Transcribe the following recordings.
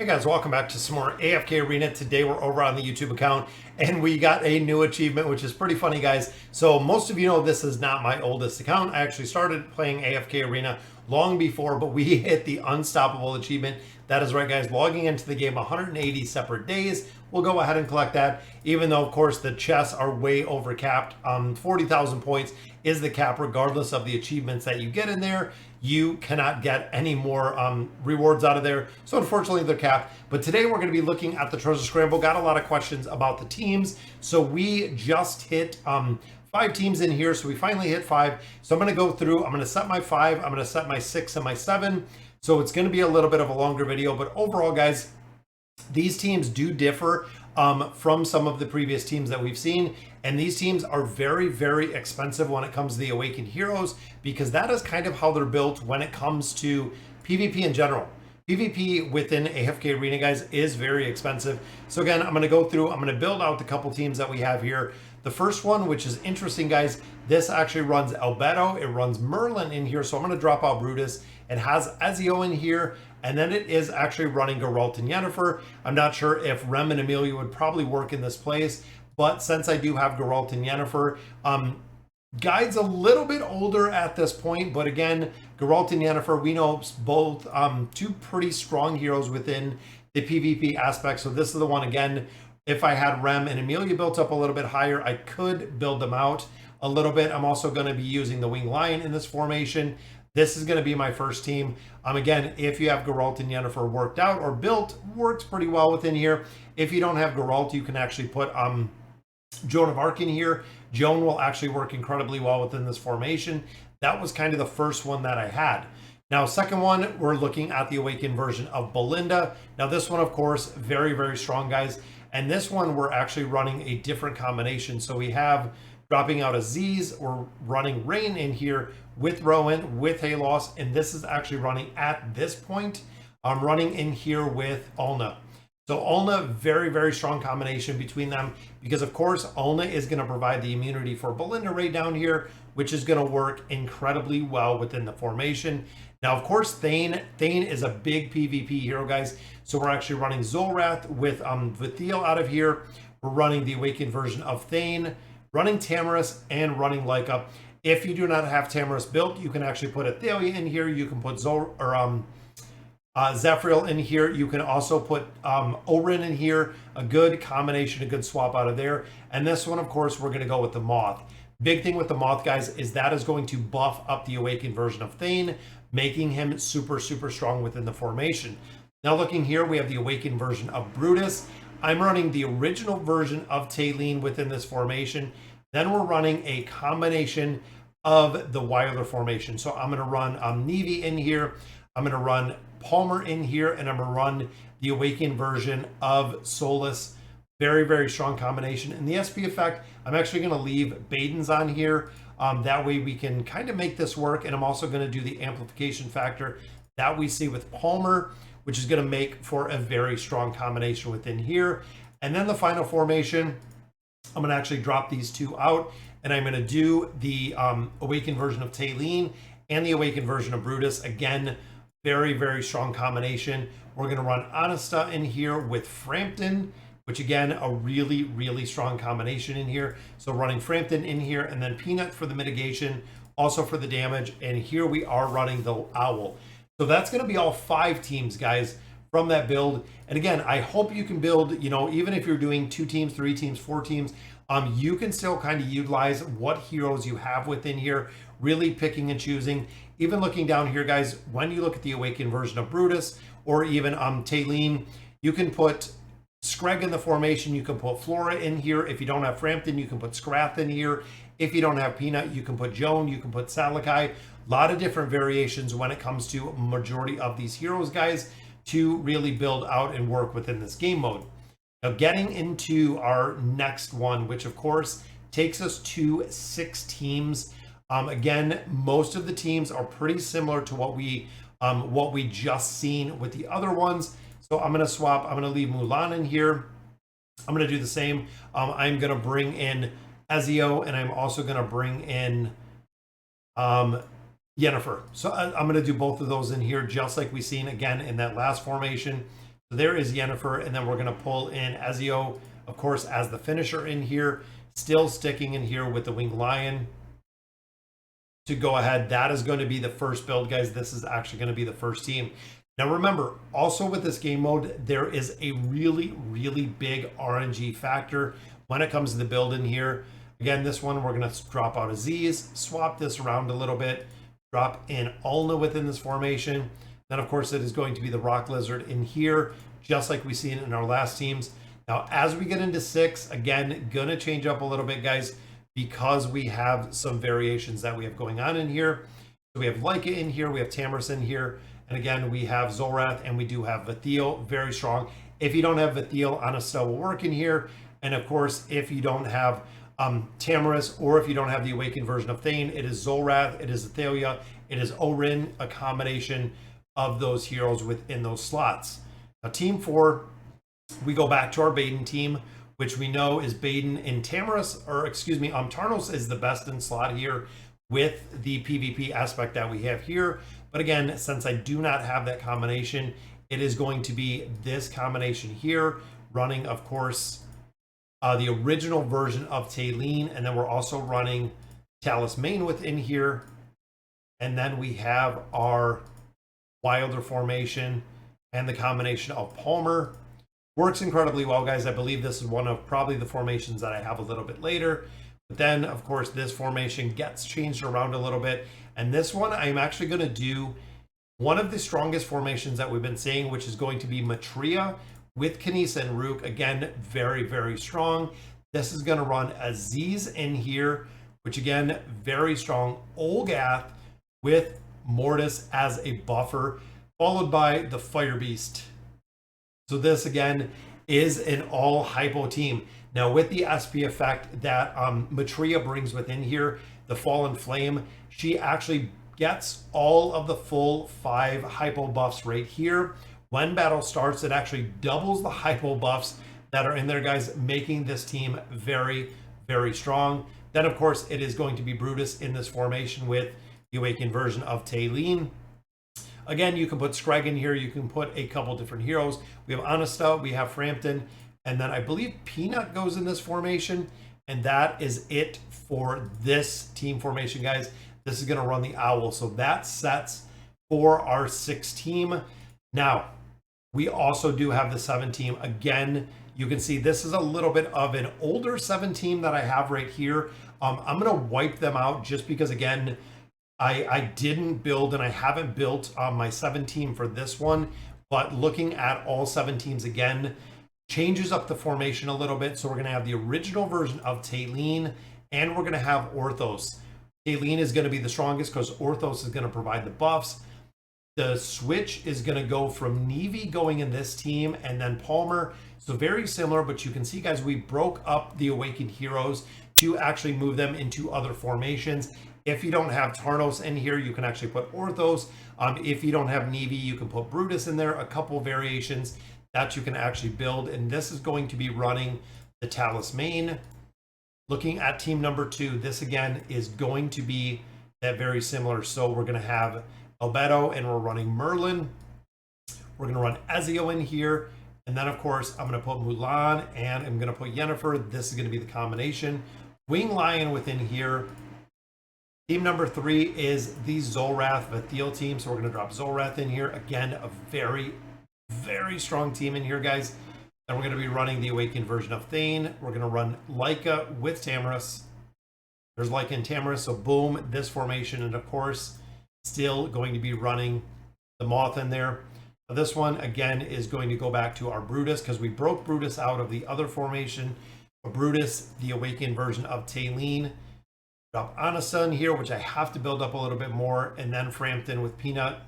Hey guys, welcome back to some more AFK Arena. Today we're over on the YouTube account and we got a new achievement, which is pretty funny, guys. So most of you know this is not my oldest account. I actually started playing AFK Arena long before, but we hit the unstoppable achievement. That is right, guys, logging into the game 180 separate days. We'll go ahead and collect that, even though, of course, the chests are way over capped. 40,000 points is the cap, regardless of the achievements that you get in there. You cannot get any more rewards out of there. So unfortunately, they're capped. But today we're going to be looking at the treasure scramble. Got a lot of questions about the teams. So we just hit 5 teams in here. So we finally hit 5. So I'm going to go through. I'm going to set my 5. I'm going to set my 6 and my 7. So it's going to be a little bit of a longer video. But overall, guys, these teams do differ from some of the previous teams that we've seen. And these teams are very, very expensive when it comes to the Awakened Heroes, because that is kind of how they're built when it comes to PvP in general. PvP within AFK Arena, guys, is very expensive. So again, I'm going to go through, I'm going to build out the couple teams that we have here. The first one, which is interesting, guys, this actually runs Albedo. It runs Merlin in here. So I'm going to drop out Brutus. It has Ezio in here. And then it is actually running Geralt and Yennefer. I'm not sure if Rem and Amelia would probably work in this place. But since I do have Geralt and Yennefer, Guide's a little bit older at this point, but again, Geralt and Yennefer, we know both two pretty strong heroes within the PvP aspect. So this is the one, again, if I had Rem and Amelia built up a little bit higher, I could build them out a little bit. I'm also going to be using the Winged Lion in this formation. This is going to be my first team. Again, if you have Geralt and Yennefer worked out or built, works pretty well within here. If you don't have Geralt, you can actually put Joan of Arc in here. Joan will actually work incredibly well within this formation. That was kind of the first one that I had. Now, second one, we're looking at the Awakened version of Belinda. Now, this one, of course, very, very strong, guys. And this one, we're actually running a different combination. So we have dropping out Aziz. We're running Rain in here with Rowan, with Halos. And this is actually running at this point. I'm running in here with Ulna. So Ulna, very, very strong combination between them, because of course Ulna is going to provide the immunity for Belinda right down here, which is going to work incredibly well within the formation. Now, of course, Thane is a big PvP hero, guys. So we're actually running Zolrath with Vithiel out of here. We're running the Awakened version of Thane, running Tamaris, and running Lyca. If you do not have Tamaris built, you can actually put Athalia in here. You can put Zephril in here. You can also put Orin in here. A good combination, a good swap out of there. And this one, of course, we're going to go with the Moth. Big thing with the Moth, guys, is that is going to buff up the Awakened version of Thane, making him super, super strong within the formation. Now, looking here, we have the Awakened version of Brutus. I'm running the original version of Talene within this formation. Then we're running a combination of the Wilder formation. So I'm going to run Nevi in here. I'm going to run Palmer in here, and I'm going to run the Awakened version of Solus. Very, very strong combination. And the SP effect, I'm actually going to leave Baden's on here. That way we can kind of make this work. And I'm also going to do the amplification factor that we see with Palmer, which is going to make for a very strong combination within here. And then the final formation, I'm going to actually drop these two out, and I'm going to do the Awakened version of Talene and the Awakened version of Brutus. Again, very, very strong combination. We're going to run Honesta in here with Frampton, which again, a really, really strong combination in here. So running Frampton in here, and then Peanut for the mitigation, also for the damage. And here we are running the Owl. So that's going to be all 5 teams, guys, from that build. And again, I hope you can build, even if you're doing 2 teams, 3 teams, 4 teams, you can still kind of utilize what heroes you have within here, really picking and choosing. Even looking down here, guys, when you look at the Awakened version of Brutus, or even Talene, you can put Screg in the formation. You can put Flora in here. If you don't have Frampton, you can put Scrath in here. If you don't have Peanut, you can put Joan. You can put Salakai. A lot of different variations when it comes to a majority of these heroes, guys, to really build out and work within this game mode. Now, getting into our next one, which of course takes us to 6 teams. Again, most of the teams are pretty similar to what we just seen with the other ones. So I'm going to swap. I'm going to leave Mulan in here. I'm going to do the same. I'm going to bring in Ezio, and I'm also going to bring in Yennefer. So I'm going to do both of those in here, just like we seen again in that last formation. So there is Yennefer, and then we're going to pull in Ezio, of course, as the finisher in here, still sticking in here with the Winged Lion to go ahead. That is going to be the first build, guys. This is actually going to be the first team. Now remember, also with this game mode, there is a really, really big RNG factor when it comes to the build in here. Again, this one, we're going to drop out Aziz, swap this around a little bit, drop in Ulna within this formation. Then, of course, it is going to be the Rock Lizard in here, just like we seen in our last teams. Now, as we get into 6, again, going to change up a little bit, guys, because we have some variations that we have going on in here. So we have Leica in here, we have Tamris in here, and again, we have Zolrath, and we do have Vathiel, very strong. If you don't have Vathiel, Anastel will work in here. And of course, if you don't have Tamris, or if you don't have the awakened version of Thane, it is Zolrath, it is Athelia, it is Orin, a combination of those heroes within those slots. Now, team 4, we go back to our Baden team, which we know is Baden and Tamris, or excuse me, Tarnos is the best in slot here with the PvP aspect that we have here. But again, since I do not have that combination, it is going to be this combination here, running, of course, the original version of Taylene, and then we're also running Talus Main within here. And then we have our Wilder formation and the combination of Palmer. Works incredibly well, guys. I believe this is one of probably the formations that I have a little bit later. But then, of course, this formation gets changed around a little bit. And this one, I'm actually going to do one of the strongest formations that we've been seeing, which is going to be Matria with Kanisa and Rook. Again, very, very strong. This is going to run Aziz in here, which again, very strong. Olgath with Mortis as a buffer, followed by the Fire Beast. So this again is an all hypo team. Now with the SP effect that Matria brings within here, the Fallen Flame, she actually gets all of the full 5 hypo buffs right here. When battle starts, it actually doubles the hypo buffs that are in there, guys, making this team very, very strong. Then, of course, it is going to be Brutus in this formation with the awakened version of Taylene. Again, you can put Scrag in here. You can put a couple different heroes. We have Anastel, we have Frampton, and then I believe Peanut goes in this formation. And that is it for this team formation, guys. This is going to run the Owl. So that sets for our 6 team. Now, we also do have the 7 team. Again, you can see this is a little bit of an older 7 team that I have right here. I'm going to wipe them out just because, again, I didn't build and I haven't built my 7 team for this one. But looking at all 7 teams again, changes up the formation a little bit. So we're going to have the original version of Taylene, and we're going to have Orthos. Taylene is going to be the strongest because Orthos is going to provide the buffs. The switch is going to go from Nevi going in this team and then Palmer. So very similar, but you can see, guys, we broke up the Awakened Heroes to actually move them into other formations. If you don't have Tarnos in here, you can actually put Orthos. If you don't have Nevi, you can put Brutus in there. A couple variations that you can actually build. And this is going to be running the Talus Main. Looking at team number 2, this again is going to be that very similar. So we're going to have Albedo, and we're running Merlin. We're going to run Ezio in here. And then, of course, I'm going to put Mulan, and I'm going to put Yennefer. This is going to be the combination. Wing Lion within here. Team number 3 is the Zolrath Vathiel team. So we're going to drop Zolrath in here. Again, a very, very strong team in here, guys. And we're going to be running the Awakened version of Thane. We're going to run Leica with Tamris. There's Leica and Tamris. So boom, this formation. And of course, still going to be running the Moth in there. This one, again, is going to go back to our Brutus because we broke Brutus out of the other formation. Brutus, the Awakened version of Taylene. Drop Anasa in here, which I have to build up a little bit more. And then Frampton with Peanut.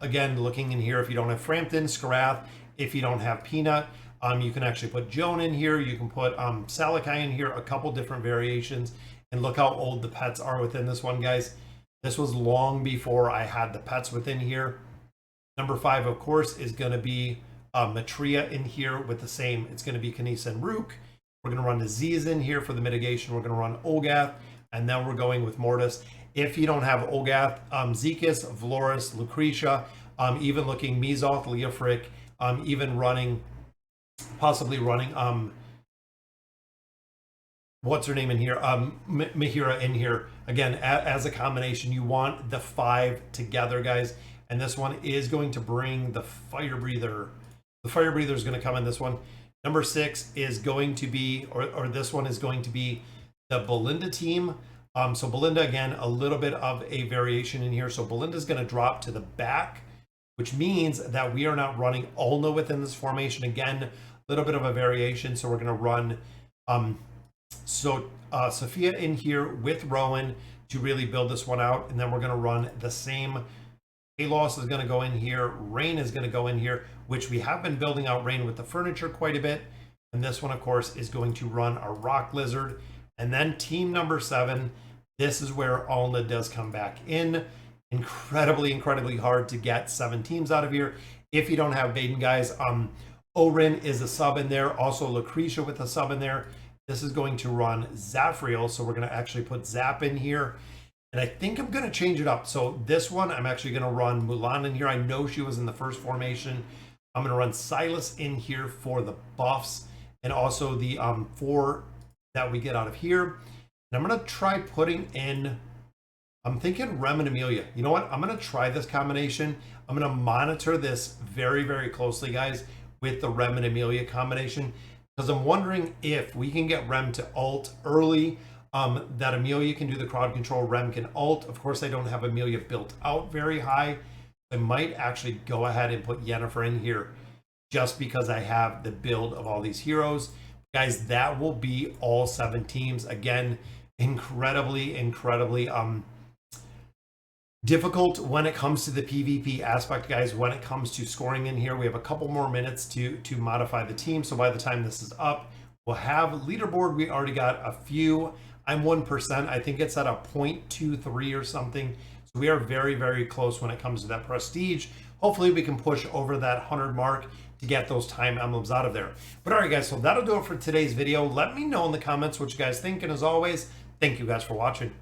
Again, looking in here, if you don't have Frampton, Scarath. If you don't have Peanut, you can actually put Joan in here. You can put Salakai in here, a couple different variations. And look how old the pets are within this one, guys. This was long before I had the pets within here. Number 5, of course, is going to be Matria in here with the same. It's going to be Kanisa and Rook. We're going to run Aziz in here for the mitigation. We're going to run Olgath, and then we're going with Mortis. If you don't have Olgath, Zekas, Valoris, Lucretia, even looking Mizoth, Leofric, even running, possibly running, what's her name in here? Mahira in here. Again, as a combination, you want the 5 together, guys. And this one is going to bring the fire breather. The fire breather is going to come in this one. Number 6 is going to be, or this one is going to be the Belinda team. So Belinda, again, a little bit of a variation in here. So Belinda's going to drop to the back, which means that we are not running Ulna within this formation. Again, a little bit of a variation. So we're going to run Sophia in here with Rowan to really build this one out. And then we're going to run the same. Kalos is going to go in here. Rain is going to go in here, which we have been building out Rain with the furniture quite a bit. And this one, of course, is going to run a rock lizard. And then team number 7, this is where Ulna does come back in. Incredibly hard to get 7 teams out of here if you don't have Baden, guys. Orin is a sub in there. Also Lucretia with a sub in there. This is going to run Zafriel. So we're going to actually put Zap in here. And I think I'm going to change it up. So this one, I'm actually going to run Mulan in here. I know she was in the first formation. I'm going to run Silas in here for the buffs. And also the 4 that we get out of here. And I'm going to try putting in, I'm thinking Rem and Amelia. You know what? I'm going to try this combination. I'm going to monitor this very closely, guys, with the Rem and Amelia combination. Because I'm wondering if we can get Rem to ult early. That Amelia can do the crowd control, Rem can ult. Of course, I don't have Amelia built out very high. I might actually go ahead and put Yennefer in here just because I have the build of all these heroes. Guys, that will be all 7 teams. Again, incredibly difficult when it comes to the PvP aspect, guys. When it comes to scoring in here, we have a couple more minutes to modify the team. So by the time this is up, we'll have leaderboard. We already got a few. I'm 1%. I think it's at a 0.23 or something. So we are very close when it comes to that prestige. Hopefully we can push over that 100 mark to get those time emblems out of there. But all right, guys, so that'll do it for today's video. Let me know in the comments what you guys think. And as always, thank you guys for watching.